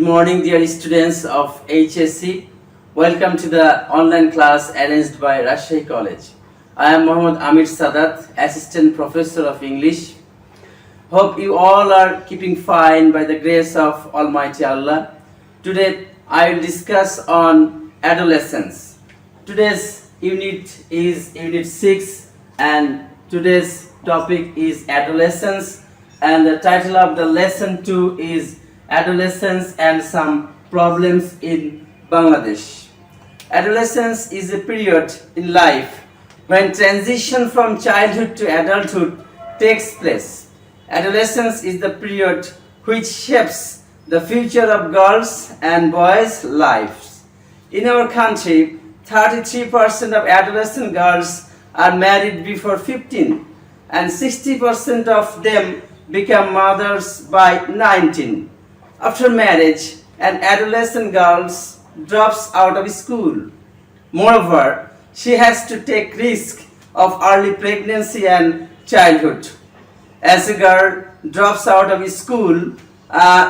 morning, dear students of HSC. Welcome to the online class arranged by Rajshahi College. I am Amir Sadat, Assistant Professor of English. Hope you all are keeping fine by the grace of Almighty Allah. Today, I will discuss on adolescence. Today's unit is Unit 6 and today's topic is adolescence, and the title of the lesson 2 is Adolescence and Some Problems in Bangladesh. Adolescence is a period in life when transition from childhood to adulthood takes place. Adolescence is the period which shapes the future of girls and boys' lives. In our country, 33% of adolescent girls are married before 15 and 60% of them become mothers by 19. After marriage, an adolescent girl drops out of school. Moreover, she has to take risk of early pregnancy and childhood. As a girl drops out of school,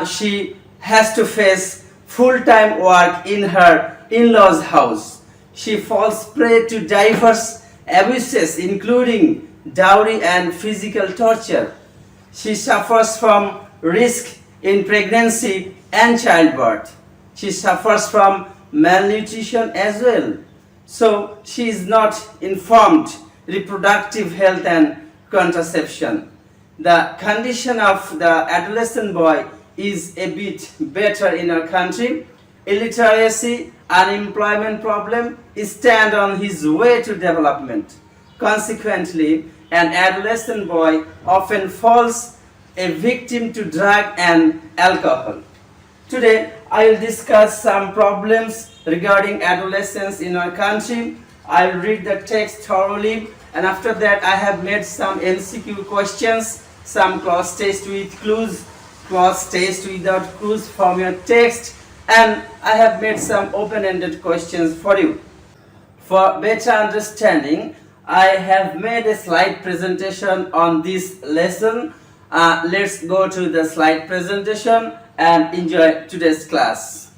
she has to face full-time work in her in-laws' house. She falls prey to diverse abuses including dowry and physical torture. She suffers from risk in pregnancy and childbirth. She suffers from malnutrition as well. So she is not informed reproductive health and contraception. The condition of the adolescent boy is a bit better in our country. Illiteracy, unemployment problem stand on his way to development. Consequently, an adolescent boy often falls a victim to drug and alcohol. Today, I will discuss some problems regarding adolescence in our country. I will read the text thoroughly, and after that I have made some MCQ questions, some clause test with clues, clause test without clues from your text, and I have made some open-ended questions for you. For better understanding, I have made a slide presentation on this lesson. Let's go to the slide presentation and enjoy today's class.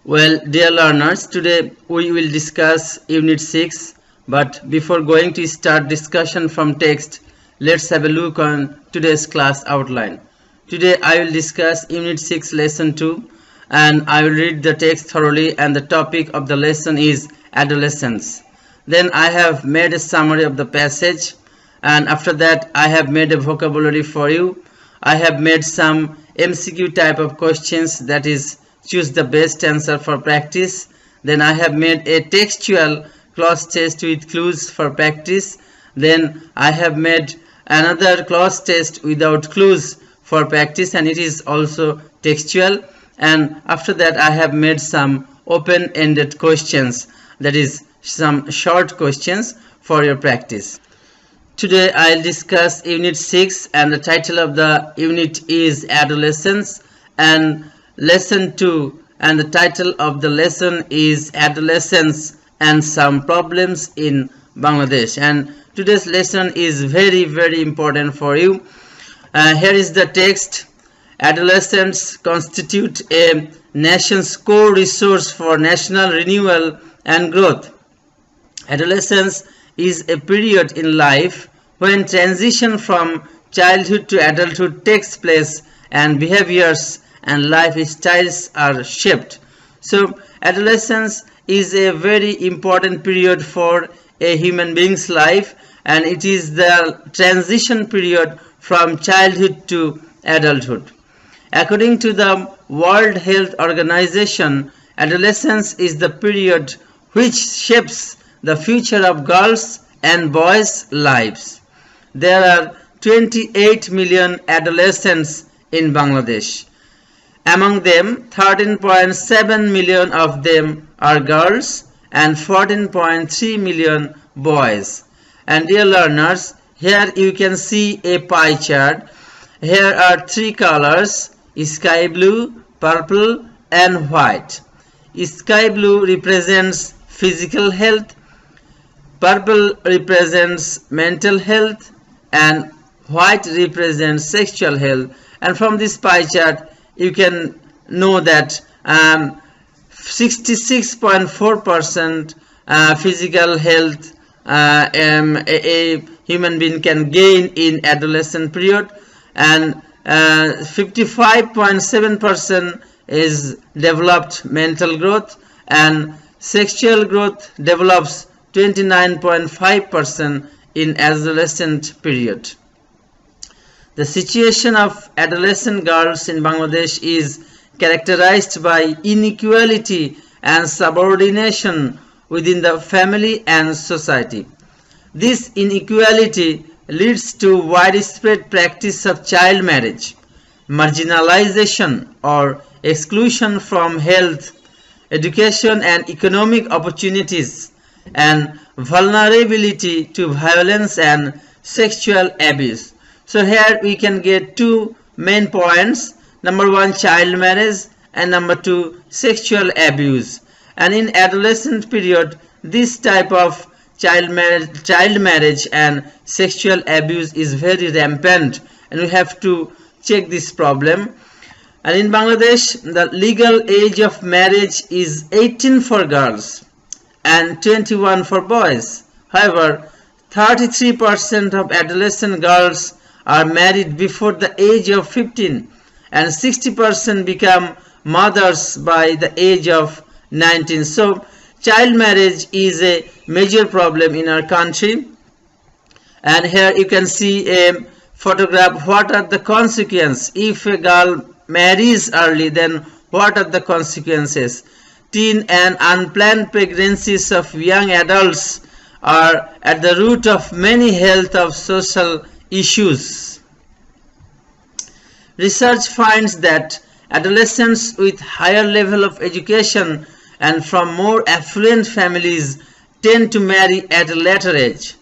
Well, dear learners, today we will discuss Unit 6, but before going to start discussion from text, let's have a look on today's class outline. Today I will discuss Unit 6 Lesson 2, and I will read the text thoroughly, and the topic of the lesson is adolescence. Then I have made a summary of the passage, and after that I have made a vocabulary for you. I have made some MCQ type of questions, that is, choose the best answer for practice. Then I have made a textual clause test with clues for practice. Then I have made another clause test without clues for practice, and it is also textual. And after that I have made some open-ended questions, that is, some short questions for your practice. Today I'll discuss Unit 6, and the title of the unit is Adolescence, and Lesson 2, and the title of the lesson is Adolescence and Some Problems in Bangladesh. And today's lesson is very, very important for you. Here is the text. Adolescents constitute a nation's core resource for national renewal and growth. Adolescence is a period in life when transition from childhood to adulthood takes place and behaviors and lifestyles are shaped. So adolescence is a very important period for a human being's life, and it is the transition period from childhood to adulthood. According to the World Health Organization, adolescence is the period which shapes the future of girls and boys' lives. There are 28 million adolescents in Bangladesh. Among them, 13.7 million of them are girls and 14.3 million boys. And dear learners, here you can see a pie chart. Here are three colors: sky blue, purple and white. Sky blue represents physical health, purple represents mental health, and white represents sexual health. And from this pie chart you can know that 66.4% physical health a human being can gain in adolescent period, and 55.7% is developed mental growth, and sexual growth develops 29.5% in adolescent period. The situation of adolescent girls in Bangladesh is characterized by inequality and subordination within the family and society. This inequality leads to widespread practice of child marriage, marginalization or exclusion from health, education and economic opportunities, and vulnerability to violence and sexual abuse. So here we can get two main points. Number one, child marriage, and number two, sexual abuse. And in adolescent period, this type of child marriage and sexual abuse is very rampant, and we have to check this problem. And in Bangladesh, the legal age of marriage is 18 for girls and 21 for boys. However, 33% of adolescent girls are married before the age of 15, and 60% become mothers by the age of 19. So child marriage is a major problem in our country. And here you can see a photograph. What are the consequences if a girl marries early? Then what are the consequences? Teen and unplanned pregnancies of young adults are at the root of many health of social issues. Research finds that adolescents with higher level of education and from more affluent families tend to marry at a later age.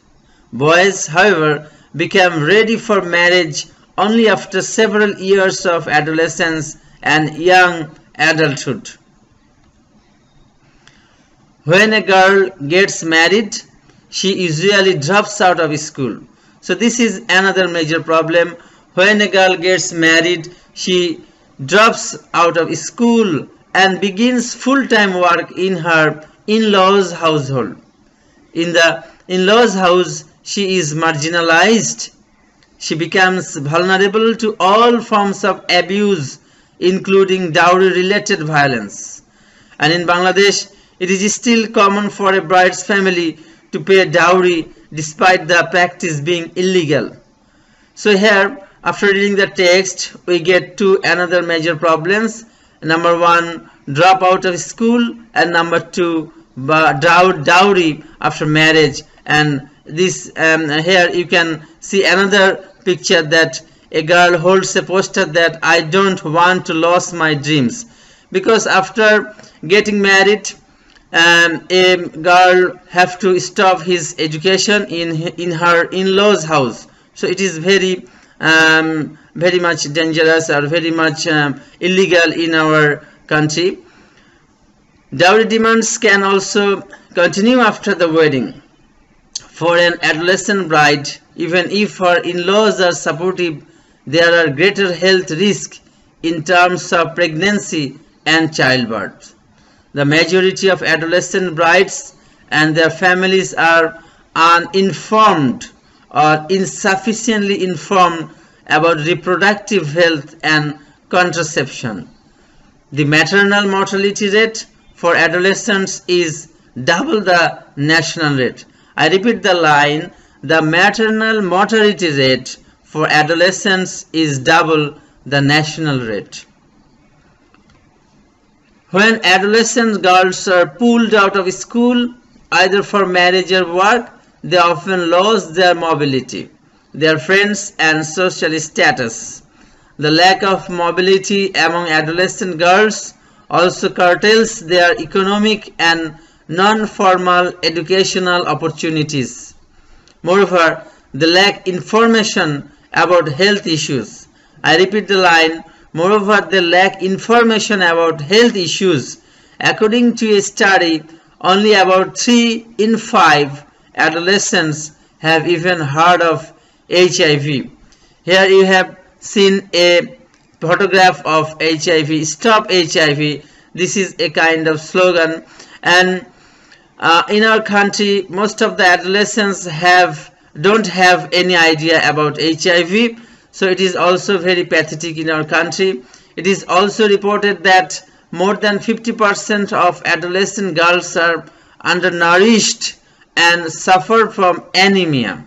Boys, however, become ready for marriage only after several years of adolescence and young adulthood. When a girl gets married, she usually drops out of school. So this is another major problem. When a girl gets married, she drops out of school and begins full-time work in her in-laws' household. In the in-laws' house, she is marginalized. She becomes vulnerable to all forms of abuse, including dowry-related violence. And in Bangladesh, it is still common for a bride's family to pay dowry despite the practice being illegal. So here, after reading the text, we get to another major problems. Number one, drop out of school, and number two, dowry after marriage. And this here you can see another picture that a girl holds a poster that I don't want to lose my dreams, because after getting married, a girl have to stop his education in her in-laws house. So it is very much dangerous or very much illegal in our country. Dowry demands can also continue after the wedding. For an adolescent bride, even if her in-laws are supportive, there are greater health risks in terms of pregnancy and childbirth. The majority of adolescent brides and their families are uninformed or insufficiently informed about reproductive health and contraception. The maternal mortality rate for adolescents is double the national rate. I repeat the line, the maternal mortality rate for adolescents is double the national rate. When adolescent girls are pulled out of school, either for marriage or work, they often lose their mobility, their friends and social status. The lack of mobility among adolescent girls also curtails their economic and non-formal educational opportunities. Moreover, they lack information about health issues. I repeat the line, moreover, they lack information about health issues. According to a study, only about 3 in 5 adolescents have even heard of HIV. Here you have seen a photograph of HIV, stop HIV. This is a kind of slogan. And in our country, most of the adolescents don't have any idea about HIV. So it is also very pathetic in our country. It is also reported that more than 50% of adolescent girls are undernourished and suffer from anemia.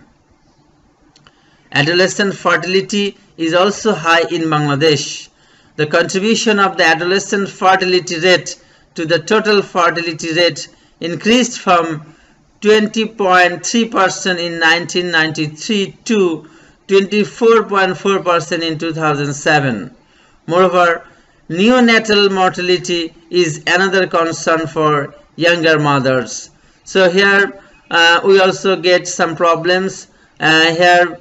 Adolescent fertility is also high in Bangladesh. The contribution of the adolescent fertility rate to the total fertility rate increased from 20.3% in 1993 to 24.4% in 2007. Moreover, neonatal mortality is another concern for younger mothers. So here we also get some problems. Here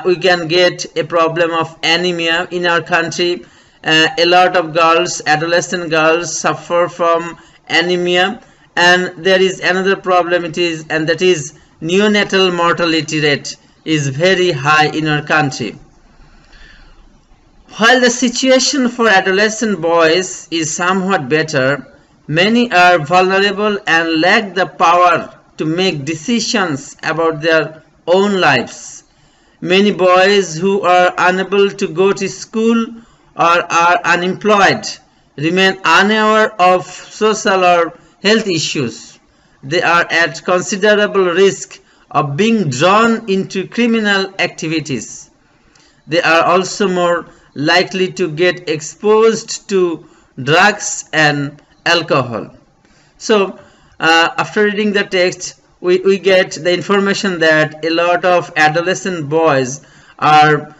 we can get a problem of anemia in our country. A lot of girls, adolescent girls, suffer from anemia, and there is another problem, that is neonatal mortality rate is very high in our country. While the situation for adolescent boys is somewhat better, many are vulnerable and lack the power to make decisions about their own lives. Many boys who are unable to go to school or are unemployed remain unaware of social or health issues. They are at considerable risk of being drawn into criminal activities. They are also more likely to get exposed to drugs and alcohol. So after reading the text, we get the information that a lot of adolescent boys are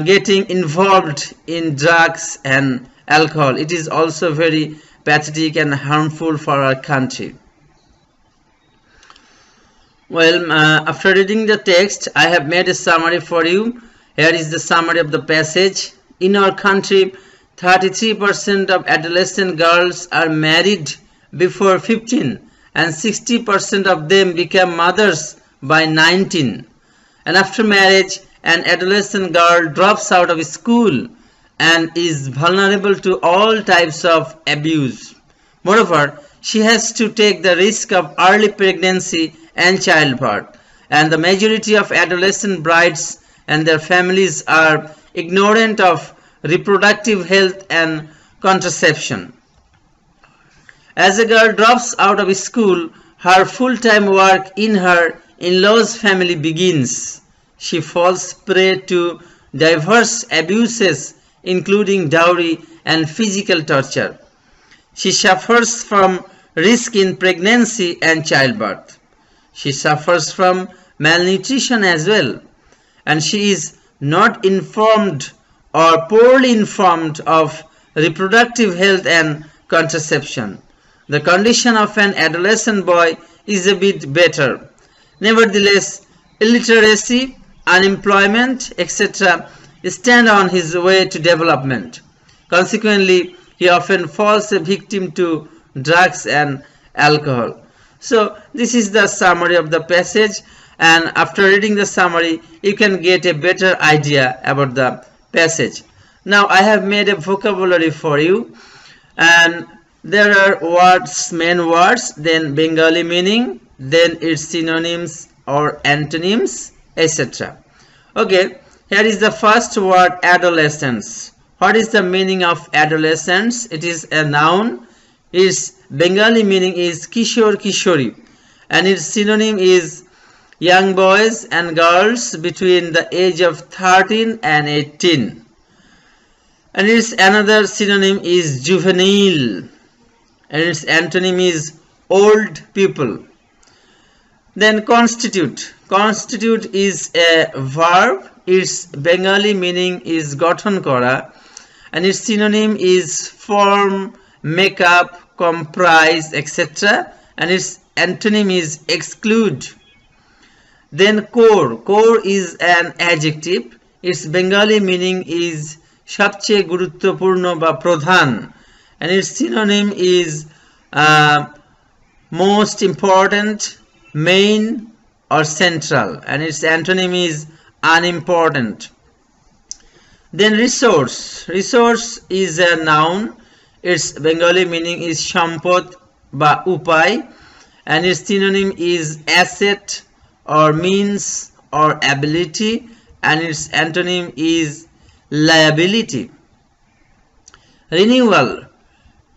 getting involved in drugs and alcohol. It is also very pathetic and harmful for our country. Well, after reading the text, I have made a summary for you. Here is the summary of the passage. In our country, 33% of adolescent girls are married before 15, and 60% of them become mothers by 19. And after marriage, an adolescent girl drops out of school and is vulnerable to all types of abuse. Moreover, she has to take the risk of early pregnancy and childbirth, and the majority of adolescent brides and their families are ignorant of reproductive health and contraception. As a girl drops out of school, her full-time work in her in-laws' family begins. She falls prey to diverse abuses, including dowry and physical torture. She suffers from risk in pregnancy and childbirth. She suffers from malnutrition as well, and she is not informed or poorly informed of reproductive health and contraception. The condition of an adolescent boy is a bit better. Nevertheless, illiteracy, unemployment, etc. stand on his way to development. Consequently, he often falls a victim to drugs and alcohol. So this is the summary of the passage, and after reading the summary, you can get a better idea about the passage. Now I have made a vocabulary for you, and there are words, main words, then Bengali meaning, then its synonyms or antonyms, etc. Okay, here is the first word, adolescence. What is the meaning of adolescence? It is a noun. Its Bengali meaning is Kishore Kishori, and its synonym is young boys and girls between the age of 13 and 18. And its another synonym is juvenile, and its antonym is old people. Then constitute. Constitute is a verb. Its Bengali meaning is গঠন করা, and its synonym is form, make up, comprise, etc. and its antonym is exclude. Then core. Core is an adjective. Its Bengali meaning is সবচেয়ে গুরুত্বপূর্ণ বা প্রধান, and its synonym is most important, main or central, and its antonym is unimportant. Then resource. Resource is a noun. Its Bengali meaning is sampod ba upay, and its synonym is asset or means or ability, and its antonym is liability. Renewal.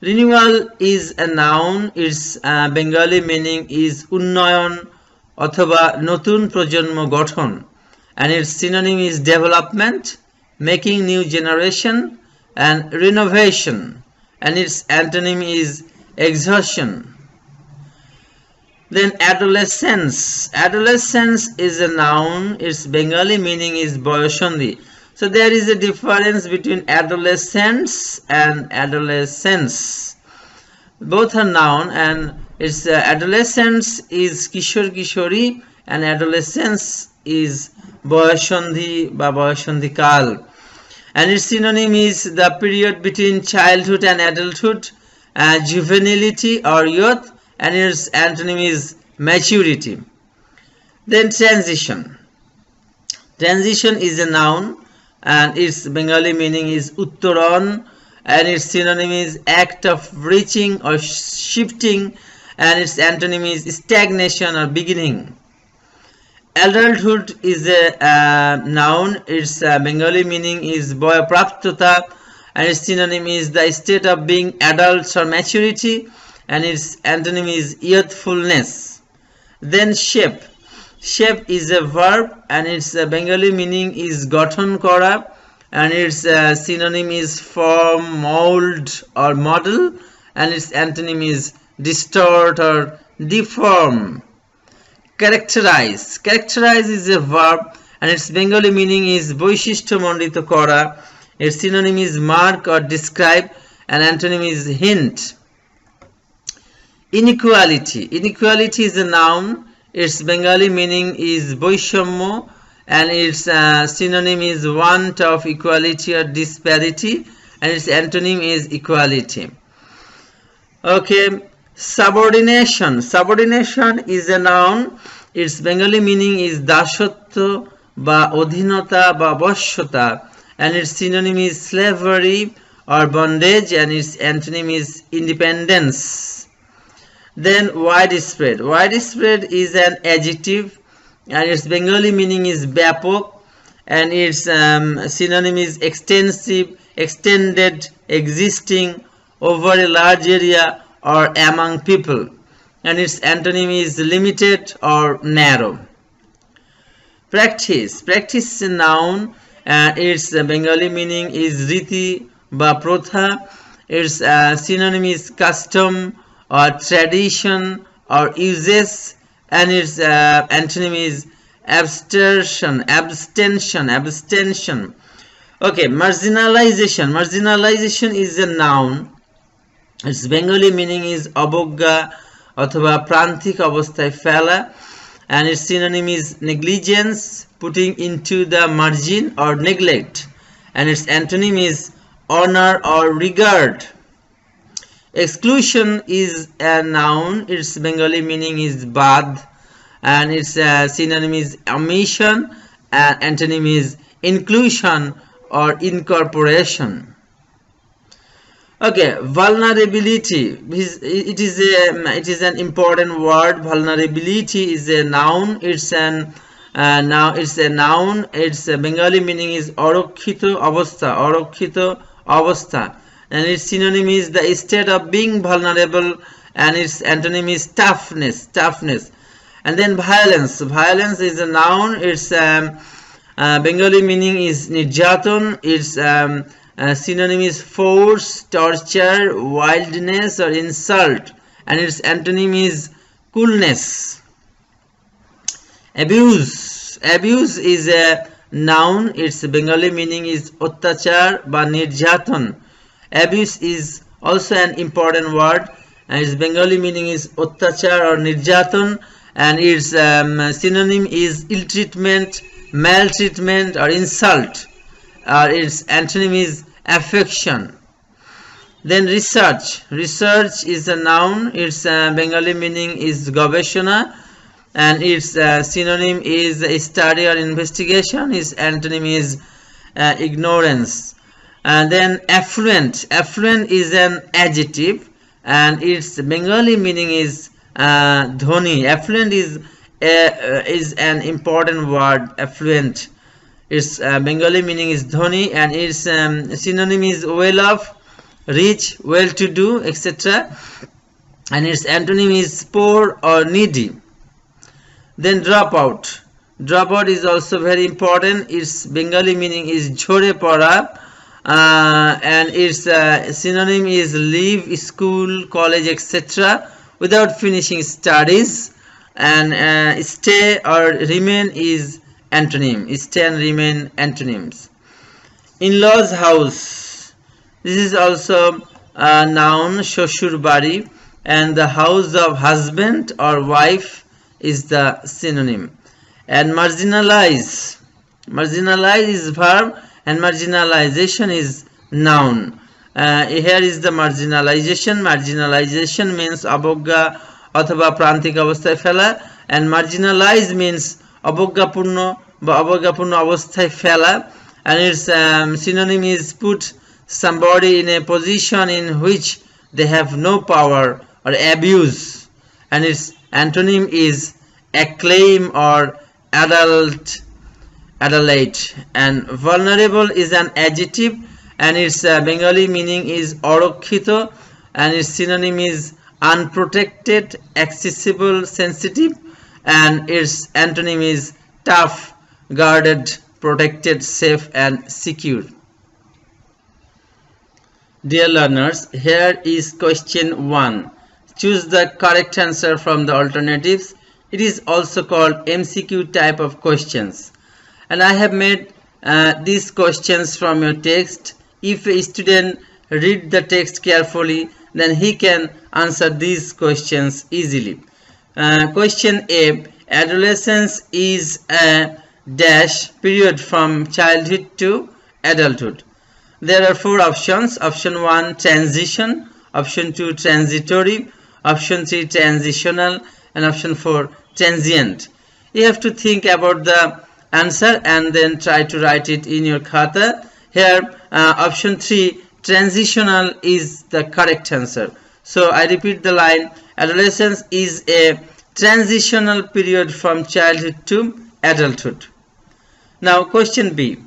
Renewal is a noun. Its Bengali meaning is unnayan অথবা নতুন প্রজন্ম গঠন, and its synonym is development, making new generation, and renovation, and its antonym is exhaustion. Then adolescence. Adolescence is a noun. Its Bengali meaning is boyoshondi. So there is a difference between adolescence and adolescence. Both are noun, and its adolescence is kishor kishori, and adolescence is boyoshondi ba boyoshondi kal, and its synonym is the period between childhood and adulthood, juvenility or youth, and its antonym is maturity. Then transition. Transition is a noun, and its Bengali meaning is uttoron, and its synonym is act of reaching or shifting, and its antonym is stagnation or beginning. Adulthood is a noun. Its Bengali meaning is boyapraptota, and its synonym is the state of being adults or maturity, and its antonym is youthfulness. Then shape. Shape is a verb, and its Bengali meaning is গঠন করা, and its synonym is form, mold or model, and its antonym is distort or deform. Characterize. Characterize is a verb, and its Bengali meaning is বৈশিষ্ট্যমণ্ডিত করা. Its synonym is mark or describe, and antonym is hint. Inequality. Inequality is a noun. Its Bengali meaning is বৈষম্য, and its synonym is want of equality or disparity, and its antonym is equality. Okay, subordination. Subordination is a noun. Its Bengali meaning is দাসত্ব বা অধীনতা বা বশ্যতা, and its synonym is slavery or bondage, and its antonym is independence. Then widespread. Widespread is an adjective, and its Bengali meaning is ব্যাপক, and its synonym is extensive, extended, existing, over a large area or among people, and its antonym is limited or narrow. Practice. Practice is a noun, and its Bengali meaning is riti বা প্রথা. Its synonym is custom or tradition or uses, and its antonym is abstention. Okay, marginalization. Marginalization is a noun. Its Bengali meaning is অবজ্ঞা অথবা প্রান্তিক অবস্থায় ফেলা, and its synonym is negligence, putting into the margin or neglect, and its antonym is honor or regard. Exclusion is a noun. Its Bengali meaning is বাদ, and its synonym is omission, and antonym is inclusion or incorporation. Okay, vulnerability. It is an important word. Vulnerability is a noun. It's a noun. Its Bengali meaning is অরক্ষিত অবস্থা, and its synonym is the state of being vulnerable, and its antonym is toughness. And then violence. Violence is a noun. Its Bengali meaning is নির্যাতন. Its synonym is force, torture, wildness or insult, and its antonym is coolness. Abuse. Abuse is a noun. Its Bengali meaning is অত্যাচার বা নির্যাতন. Abuse is also an important word, and its Bengali meaning is অত্যাচার or নির্যাতন, and its synonym is ill treatment, maltreatment or insult, or its antonym is affection. Then research. Research is a noun. Its Bengali meaning is গবেষণা, and its synonym is study or investigation. Its antonym is ignorance. And then affluent. Affluent is an adjective, and its Bengali meaning is dhoni. Affluent is an important word. Affluent. Its Bengali meaning is dhoni, and its synonym is well off, rich, well-to-do, etc. And its antonym is poor or needy. Then dropout. Dropout is also very important. Its Bengali meaning is jhore pora, and its synonym is leave school, college, etc. without finishing studies. And stay or remain is antonym. Stay and remain antonyms. In-laws house. This is also a noun, shoshur bari, and the house of husband or wife is the synonym. And marginalize. Marginalize is verb, and marginalization is noun. Here is the marginalization. Marginalization means abogga অথবা প্রান্তিক অবস্থায় ফেলা, and marginalize means অবজ্ঞাপূর্ণ বা অবজ্ঞাপূর্ণ অবস্থায় ফেলা, and its synonym is put somebody in a position in which they have no power or abuse, and its antonym is acclaim or adulate. And vulnerable is an adjective, and its Bengali meaning is অরক্ষিত, and its synonym is unprotected, accessible, sensitive, and its antonym is tough, guarded, protected, safe, and secure. Dear learners, here is question 1. Choose the correct answer from the alternatives. It is also called MCQ type of questions, and I have made these questions from your text. If a student read the text carefully, then he can answer these questions easily. Question A. Adolescence is a dash period from childhood to adulthood. There are 4 options. Option 1, transition. Option 2, transitory. Option 3, transitional. And option 4, transient. You have to think about the answer and then try to write it in your khata. Here, option 3, transitional is the correct answer. So I repeat the line: adolescence is a transitional period from childhood to adulthood. Now question B.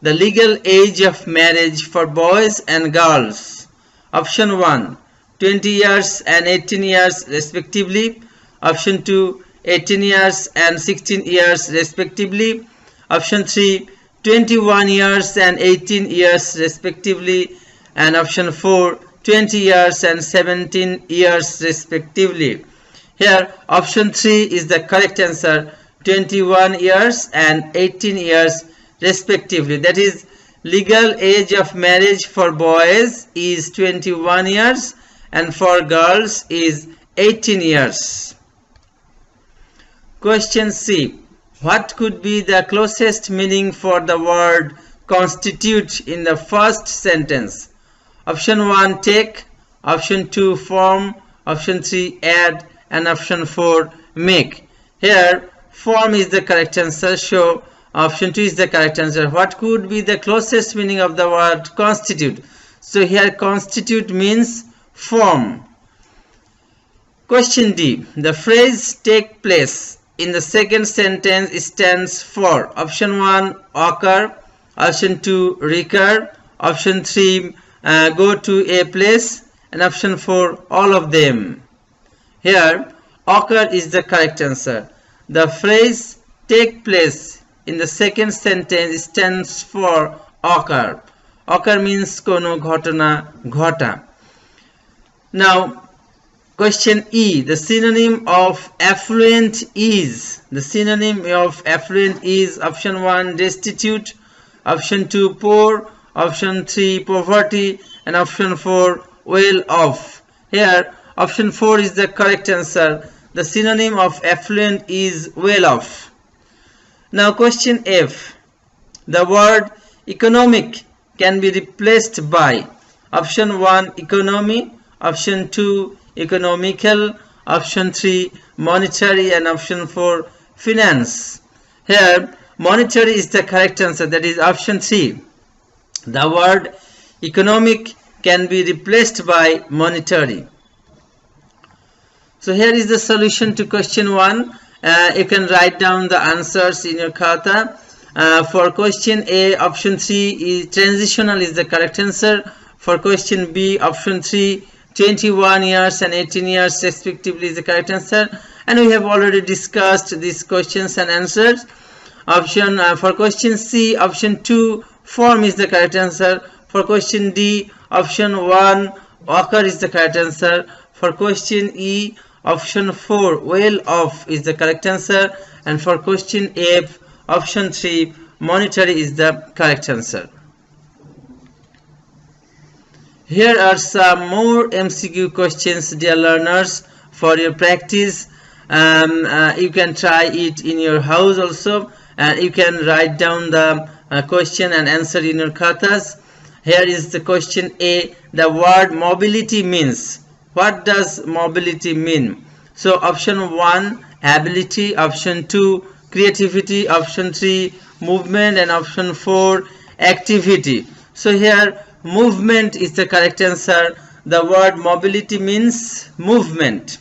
The legal age of marriage for boys and girls. Option 1, 20 years and 18 years respectively. Option 2, 18 years and 16 years respectively. Option 3, 21 years and 18 years respectively. And option 4, 20 years and 17 years respectively. Here option 3 is the correct answer, 21 years and 18 years respectively. That is, legal age of marriage for boys is 21 years and for girls is 18 years. Question C. What could be the closest meaning for the word constitute in the first sentence? Option 1, take. Option 2, form. Option 3, add. And option 4, make. Here form is the correct answer, so option 2 is the correct answer. What could be the closest meaning of the word constitute? So here constitute means form. Question D. The phrase take place in the second sentence stands for option 1, occur. Option 2, recur. Option 3, go to a place, and option 4, all of them. Here occur is the correct answer. The phrase take place in the second sentence stands for occur. Occur means kono ghotona ghota. Now question E. The synonym of affluent is. The synonym of affluent is option 1, destitute. Option 2, poor. Option 3, poverty, and option 4, well off. Here option 4 is the correct answer. The synonym of affluent is well off. Now question F. The word economic can be replaced by option 1, economy. Option 2, economical. Option 3, monetary, and option 4, finance. Here monetary is the correct answer, that is option 3. The word economic can be replaced by monetary. So here is the solution to question 1. You can write down the answers in your khata. For question A, option 3 is transitional is the correct answer. For question B, option 3, 21 years and 18 years respectively is the correct answer. And we have already discussed these questions and answers. For question C, option 2, form is the correct answer. For question D, option 1, occur is the correct answer. For question E, option 4, well off is the correct answer. And for question F, option 3, monetary is the correct answer. Here are some more MCQ questions, dear learners, for your practice. You can try it in your house also, and you can write down the question and answer in your khatas. Here is the question A. The word mobility means. What does mobility mean? So option 1, ability. Option 2, creativity. Option 3, movement. And option 4, activity. So here movement is the correct answer. The word mobility means movement.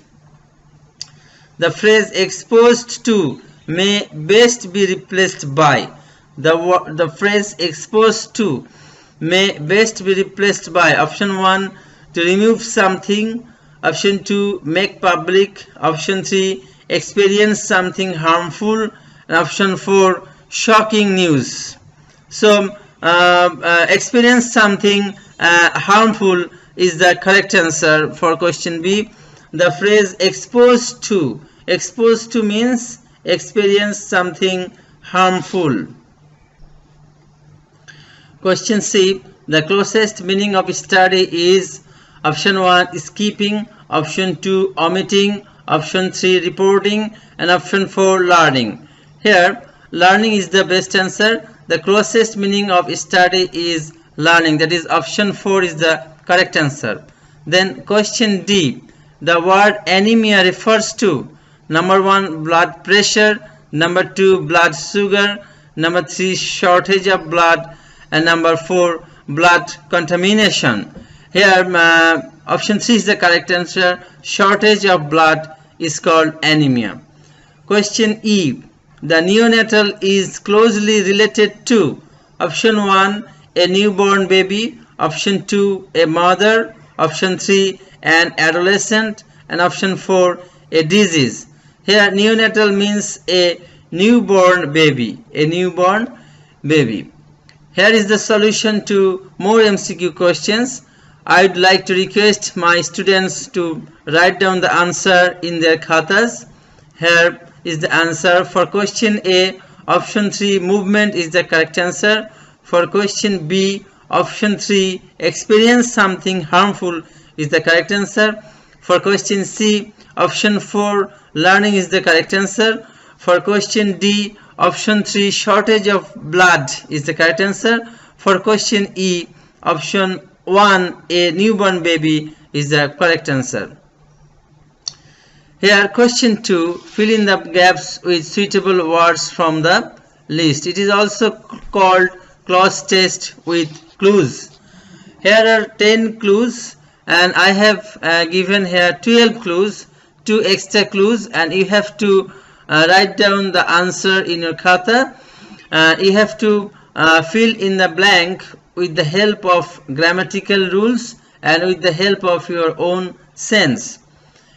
The phrase exposed to may best be replaced by. The phrase exposed to may best be replaced by option 1, to remove something. Option 2, make public. Option 3, experience something harmful. And option 4, shocking news. So experience something harmful is the correct answer for question B. The phrase exposed to means experience something harmful. Question C. The closest meaning of study is option 1, skipping. Option 2, omitting. Option 3, reporting. And option 4, learning. Here learning is the best answer. The closest meaning of study is learning. That is option 4 is the correct answer. Then question D. The word anemia refers to number 1, blood pressure. Number 2, blood sugar. Number 3, shortage of blood. And number 4, blood contamination. Here option 3 is the correct answer. Shortage of blood is called anemia. Question E. The neonatal is closely related to option 1, a newborn baby. Option 2, a mother. Option 3, an adolescent. And option 4, a disease. Here neonatal means a newborn baby. A newborn baby. Here is the solution to more MCQ questions. I would like to request my students to write down the answer in their khatas. Here is the answer. For question A, option 3, movement is the correct answer. For question B, option 3, experience something harmful is the correct answer. For question C, option 4, learning is the correct answer. For question D, option 3, shortage of blood is the correct answer. For question E, option 1, a newborn baby is the correct answer. Here question 2, fill in the gaps with suitable words from the list. It is also called clause test with clues. Here are 10 clues and I have given here 12 clues, 2 extra clues, and you have to write down the answer in your khata. You have to fill in the blank with the help of grammatical rules and with the help of your own sense.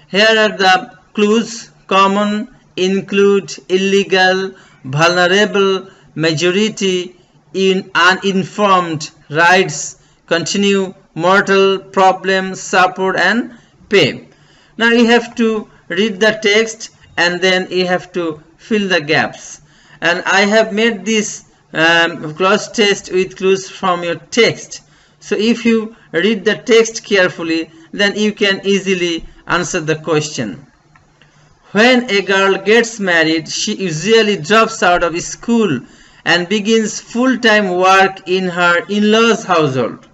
Here are the clues: common, include, illegal, vulnerable, majority, uninformed, rights, continue, mortal, problem, support, and pay. Now you have to read the text and then you have to fill the gaps. And I have made this clause test with clues from your text. So if you read the text carefully, then you can easily answer the question. When a girl gets married, she usually drops out of school and begins full-time work in her in-laws' household.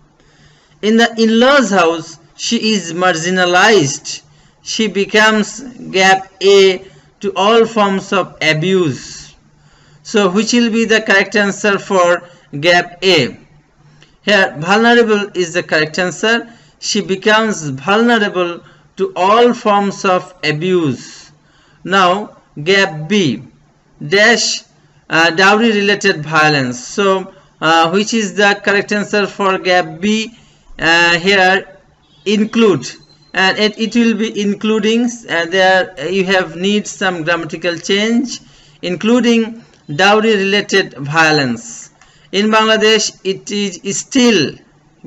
In the in-laws' house, she is marginalized. She becomes gap A to all forms of abuse. So which will be the correct answer for gap A? Here, vulnerable is the correct answer. She becomes vulnerable to all forms of abuse. Now, gap B, dash dowry related violence. So, which is the correct answer for gap B? Here, include, and it will be including, there you have need some grammatical change, including dowry related violence. In Bangladesh, it is still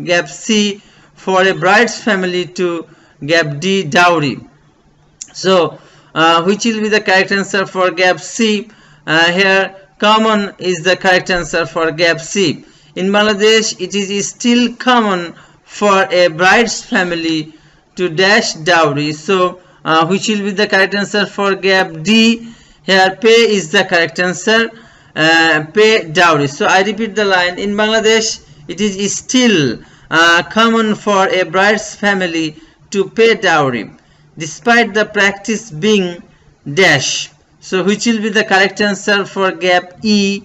gap C for a bride's family to gap D, dowry. So, which will be the correct answer for gap C? Here, common is the correct answer for gap C. In Bangladesh, it is still common for a bride's family to dash dowry. So, which will be the correct answer for gap D? Here, pay is the correct answer. Pay dowry. So, I repeat the line. In Bangladesh, it is still common for a bride's family to pay dowry, despite the practice being dash. So, which will be the correct answer for gap E?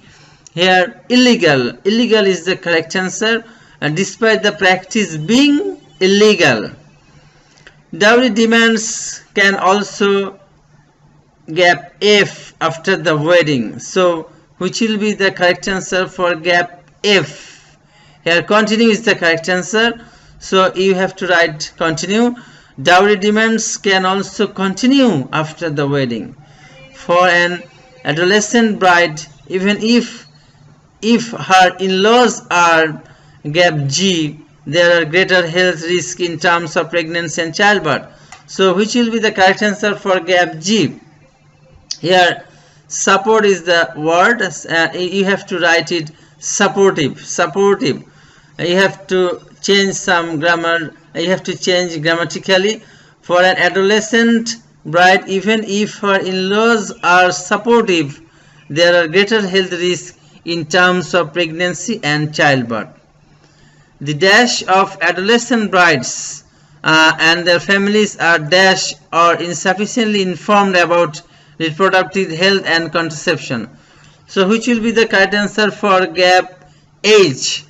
Here, illegal. Illegal is the correct answer, and despite the practice being illegal. Dowry demands can also gap F after the wedding. So, which will be the correct answer for gap F? Here, continue is the correct answer. So, you have to write continue. Dowry demands can also continue after the wedding. For an adolescent bride, even if her in-laws are gap G, there are greater health risk in terms of pregnancy and childbirth. So, which will be the correct answer for gap G? Here, support is the word. You have to write it supportive. Supportive. You have to change some grammar. You have to change grammatically. For an adolescent bride, even if her in-laws are supportive, there are greater health risk in terms of pregnancy and childbirth. The dash of adolescent brides and their families are dash or insufficiently informed about reproductive health and contraception. So, which will be the correct answer for gap H?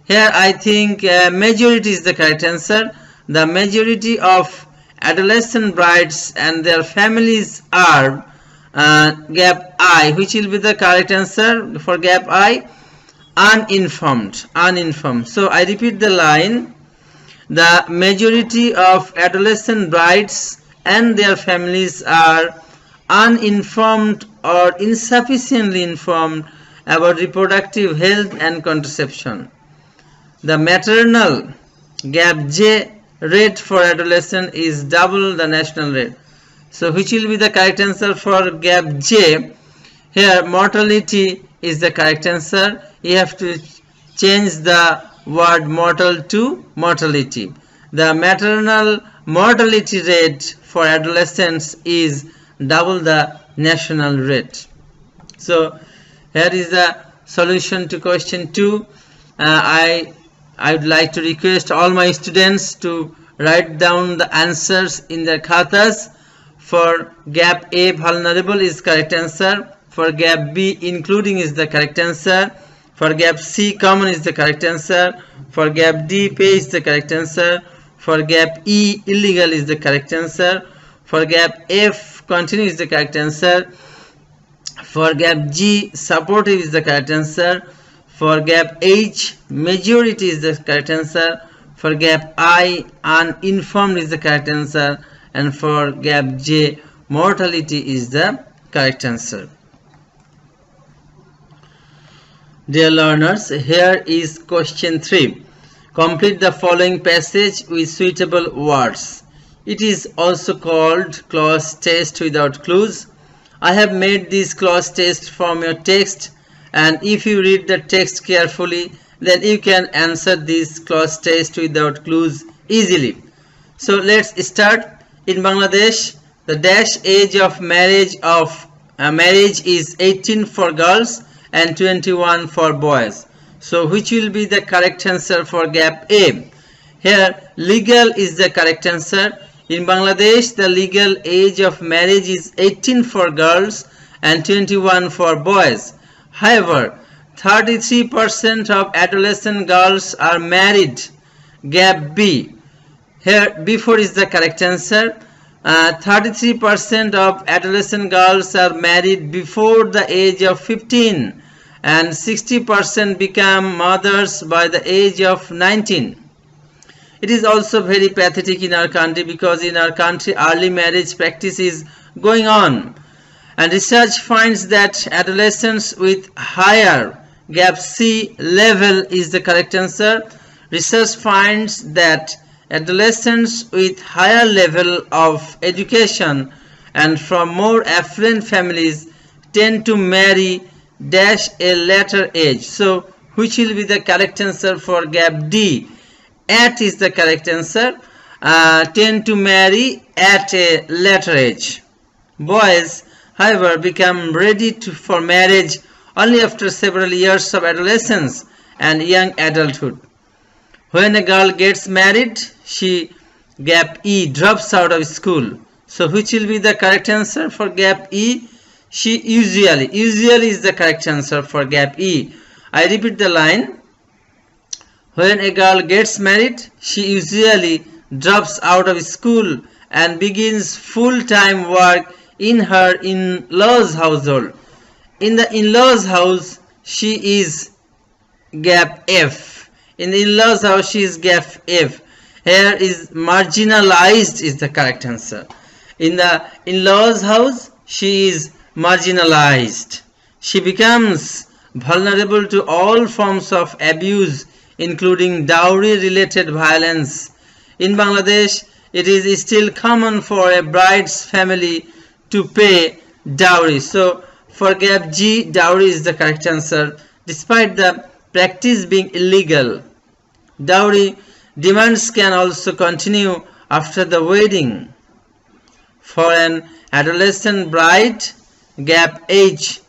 Here, I think majority is the correct answer. The majority of adolescent brides and their families are gap I. Which will be the correct answer for gap I? Uninformed. Uninformed. So, I repeat the line. The majority of adolescent brides and their families are uninformed or insufficiently informed about reproductive health and contraception. The maternal gap J rate for adolescent is double the national rate. So, which will be the correct answer for gap J? Here, mortality is the correct answer. You have to change the word mortal to mortality. The maternal mortality rate for adolescents is double the national rate. So, here is the solution to question 2. I would like to request all my students to write down the answers in their khatas. For gap A, vulnerable is correct answer. For gap B, including is the correct answer. For gap C, common is the correct answer. For gap D, pay is the correct answer. For gap E, illegal is the correct answer. For gap F, continue is the correct answer. For gap G, supportive is the correct answer. For gap H, majority is the correct answer. For gap I, uninformed is the correct answer. And for gap J, mortality is the correct answer. Dear learners, here is question 3. Complete the following passage with suitable words. It is also called clause test without clues. I have made this clause test from your text, and if you read the text carefully, then you can answer this clause test without clues easily. So let's start. In Bangladesh, the dash age of marriage is 18 for girls and 21 for boys. So which will be the correct answer for gap A? Here, legal is the correct answer. In Bangladesh, the legal age of marriage is 18 for girls and 21 for boys. However, 33% of adolescent girls are married. Gap B. Here before is the correct answer. 33% of adolescent girls are married before the age of 15 and 60% become mothers by the age of 19. It is also very pathetic in our country because in our country early marriage practice is going on, and research finds that adolescents with higher gap C level is the correct answer. Research finds that adolescents with higher level of education and from more affluent families tend to marry dash a later age. So which will be the correct answer for gap D? At is the correct answer. Tend to marry at a later age. Boys, however, become ready for marriage only after several years of adolescence and young adulthood. When a girl gets married, she, gap E, drops out of school. So which will be the correct answer for gap E? She usually is the correct answer for gap E. I repeat the line. When a girl gets married, she usually drops out of school and begins full-time work in her in-laws household. In the in-laws house, she is gap F. In the in-laws house, she is gap F. Here is marginalized is the correct answer. In the in-laws house, she is marginalized. She becomes vulnerable to all forms of abuse, including dowry-related violence. In Bangladesh, it is still common for a bride's family to pay dowry. So for gap G, dowry is the correct answer. Despite the practice being illegal, dowry demands can also continue after the wedding. For an adolescent bride, gap H,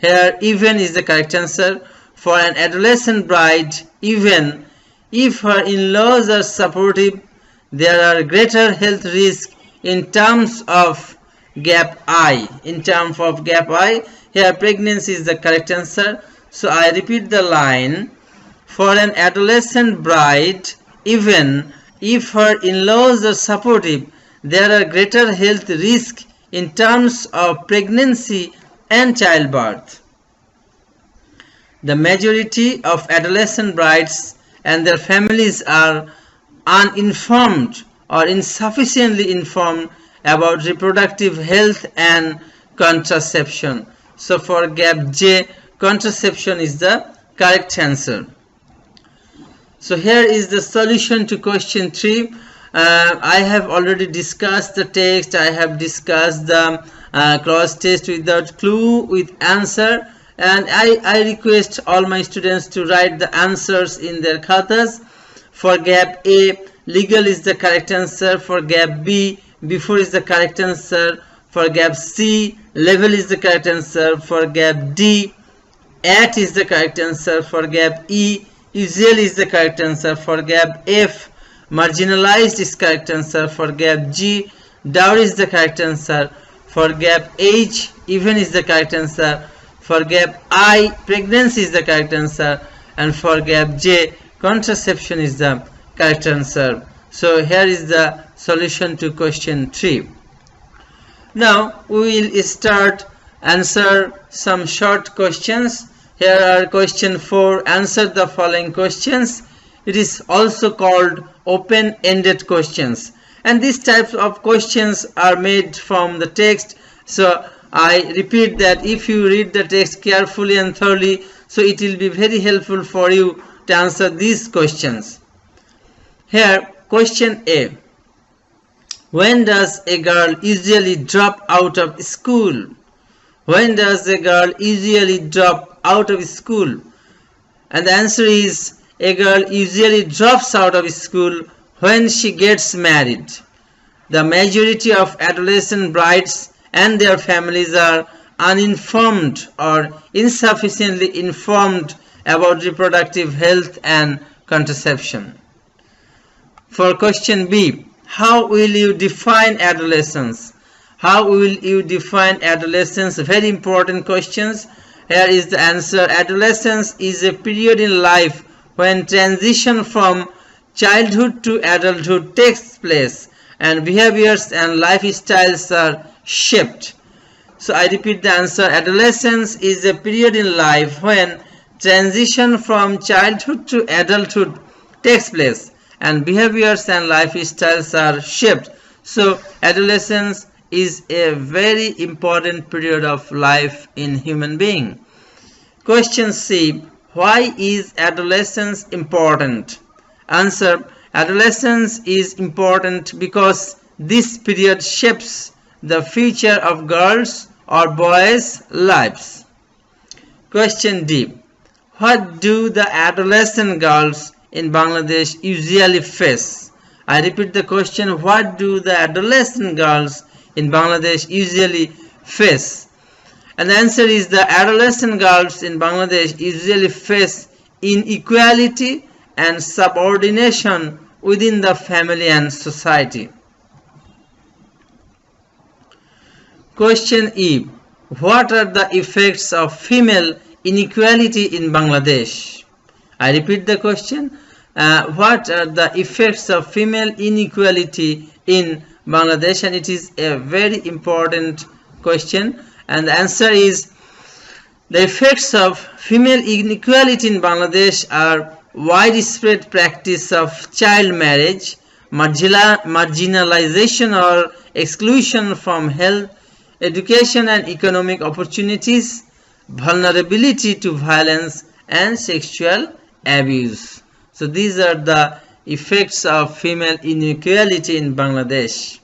here even is the correct answer. For an adolescent bride, even if her in-laws are supportive, there are greater health risks in terms of gap I. In terms of gap I, here pregnancy is the correct answer. So I repeat the line. For an adolescent bride, even if her in-laws are supportive, there are greater health risks in terms of pregnancy and childbirth. The majority of adolescent brides and their families are uninformed or insufficiently informed about reproductive health and contraception. So for gap J, contraception is the correct answer. So here is the solution to question 3. I have already discussed the text. I have discussed the cross test without clue with answer, and I request all my students to write the answers in their khatas. For gap A, legal is the correct answer. For gap B, before is the correct answer. For gap C, level is the correct answer. For gap D, at is the correct answer. For gap E, usually is the correct answer. For gap F, marginalized is correct answer. For gap G, dowry is the correct answer. For gap H, even is the correct answer. For gap I, pregnancy is the correct answer. And for gap J, contraception is the correct answer. So here is the solution to question 3. Now we will start answer some short questions. Here are question 4. Answer the following questions. It is also called open-ended questions, and these types of questions are made from the text. So I repeat that if you read the text carefully and thoroughly, so it will be very helpful for you to answer these questions. Here, question A. When does a girl usually drop out of school? When does a girl usually drop out of school? And the answer is, a girl usually drops out of school when she gets married. The majority of adolescent brides and their families are uninformed or insufficiently informed about reproductive health and contraception. For question B, how will you define adolescence? How will you define adolescence? Very important questions. Here is the answer. Adolescence is a period in life when transition from childhood to adulthood takes place and behaviors and lifestyles are shaped. So I repeat the answer. Adolescence is a period in life when transition from childhood to adulthood takes place and behaviors and lifestyles are shaped. So adolescence is a very important period of life in human being. Question C. Why is adolescence important? Answer. Adolescence is important because this period shapes the future of girls or boys' lives. Question D. What do the adolescent girls in Bangladesh usually face? I repeat the question. What do the adolescent girls in Bangladesh usually face? And the answer is the adolescent girls in Bangladesh usually face inequality and subordination within the family and society. Question E. What are the effects of female inequality in Bangladesh? I repeat the question. What are the effects of female inequality in Bangladesh? And it is a very important question. And the answer is the effects of female inequality in Bangladesh are widespread practice of child marriage, marginalization or exclusion from health, education and economic opportunities, vulnerability to violence and sexual abuse. So these are the effects of female inequality in Bangladesh.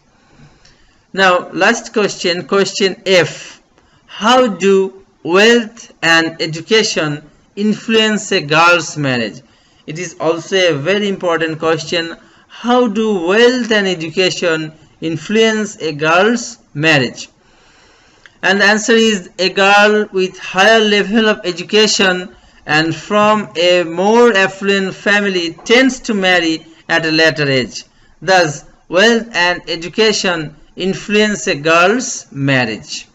Now last question, question F. How do wealth and education influence a girl's marriage? It is also a very important question. How do wealth and education influence a girl's marriage? And the answer is a girl with higher level of education and from a more affluent family tends to marry at a later age. Thus, wealth and education influence a girl's marriage.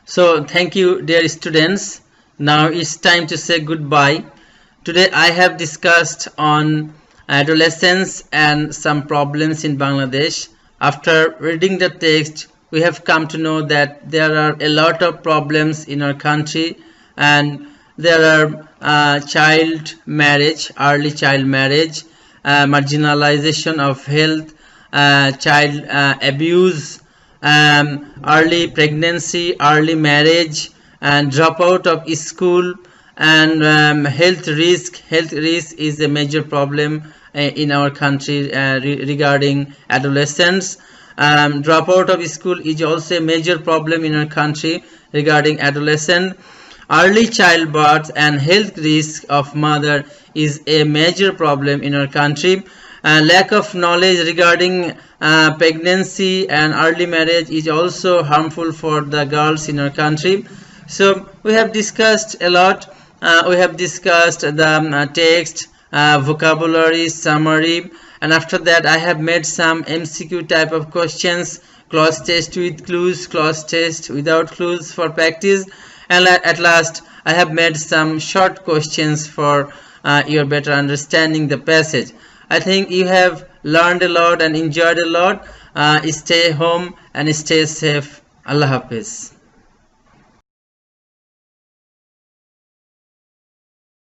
So thank you dear students. Now it's time to say goodbye. Today I have discussed on adolescence and some problems in Bangladesh. After reading the text, we have come to know that there are a lot of problems in our country and there are child marriage, early child marriage, marginalization of health, child abuse, early pregnancy, early marriage, and dropout of school, and health risk. Health risk is a major problem in our country regarding adolescents. Dropout of school is also a major problem in our country regarding adolescent. Early childbirth and health risk of mother is a major problem in our country. Lack of knowledge regarding pregnancy and early marriage is also harmful for the girls in our country. So we have discussed a lot. We have discussed the text, vocabulary, summary, and after that I have made some MCQ type of questions, clause test with clues, clause test without clues for practice, and at last I have made some short questions for your better understanding the passage. I think you have learned a lot and enjoyed a lot. Stay home and stay safe. Allah Hafiz.